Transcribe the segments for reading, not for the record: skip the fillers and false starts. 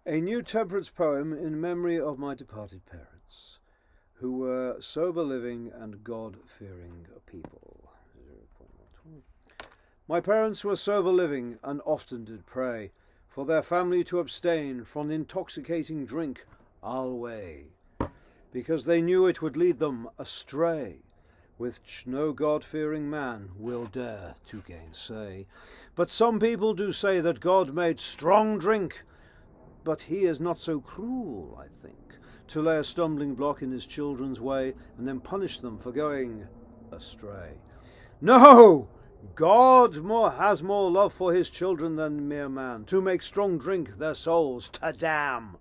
A new temperance poem in memory of my departed parents, who were sober living and God-fearing people. 0.12. My parents were sober living and often did pray for their family to abstain from intoxicating drink alway, because they knew it would lead them astray, which no God-fearing man will dare to gainsay. But some people do say that God made strong drink, but he is not so cruel, I think, to lay a stumbling block in his children's way and then punish them for going astray. No! God has more love for his children than mere man, to make strong drink their souls to damn.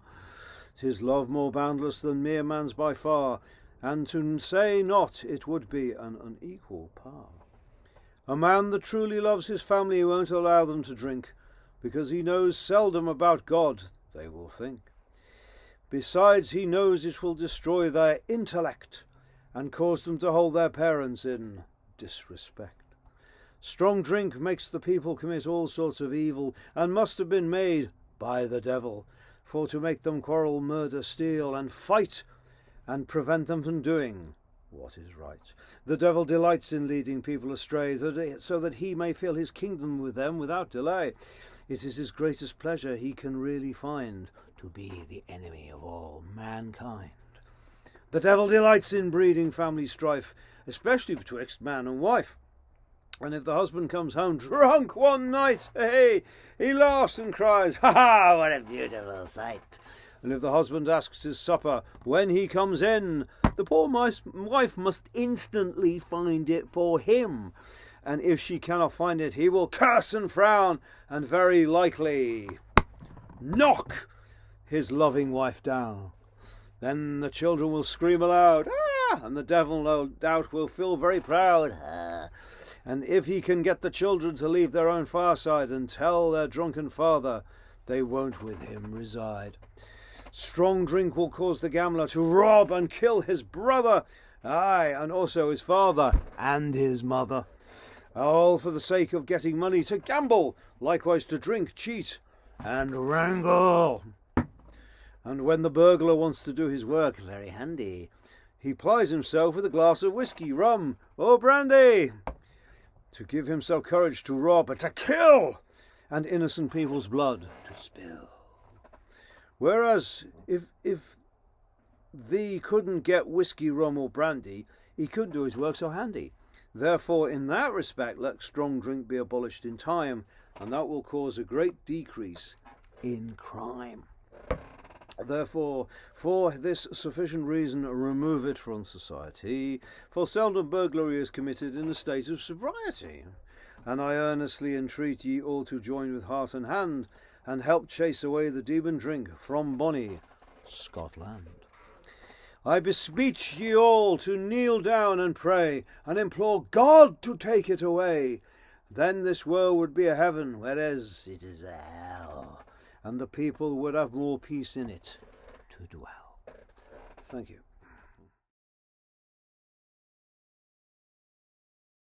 'Tis love more boundless than mere man's by far, and to say not it would be an unequal par. A man that truly loves his family won't allow them to drink, because he knows seldom about God they will think. Besides, he knows it will destroy their intellect and cause them to hold their parents in disrespect. Strong drink makes the people commit all sorts of evil, and must have been made by the devil, for to make them quarrel, murder, steal, and fight, and prevent them from doing what is right. The devil delights in leading people astray, so that he may fill his kingdom with them without delay. It is his greatest pleasure he can really find, to be the enemy of all mankind. The devil delights in breeding family strife, especially betwixt man and wife. And if the husband comes home drunk one night, hey, he laughs and cries, "Ha ha, what a beautiful sight!" And if the husband asks his supper when he comes in, the poor wife must instantly find it for him. And if she cannot find it, he will curse and frown, and very likely knock his loving wife down. Then the children will scream aloud, "Ah!" and the devil no doubt will feel very proud. "Ah!" And if he can get the children to leave their own fireside and tell their drunken father, they won't with him reside. Strong drink will cause the gambler to rob and kill his brother, aye, and also his father and his mother, all for the sake of getting money to gamble, likewise to drink, cheat, and wrangle. And when the burglar wants to do his work very handy, he plies himself with a glass of whiskey, rum, or brandy, to give himself courage to rob and to kill, and innocent people's blood to spill. Whereas if thee couldn't get whiskey, rum, or brandy, he couldn't do his work so handy. Therefore, in that respect, let strong drink be abolished in time, and that will cause a great decrease in crime. Therefore, for this sufficient reason, remove it from society, for seldom burglary is committed in a state of sobriety. And I earnestly entreat ye all to join with heart and hand, and help chase away the demon drink from bonny Scotland. I beseech ye all to kneel down and pray, and implore God to take it away. Then this world would be a heaven, whereas it is a hell, and the people would have more peace in it to dwell. Thank you.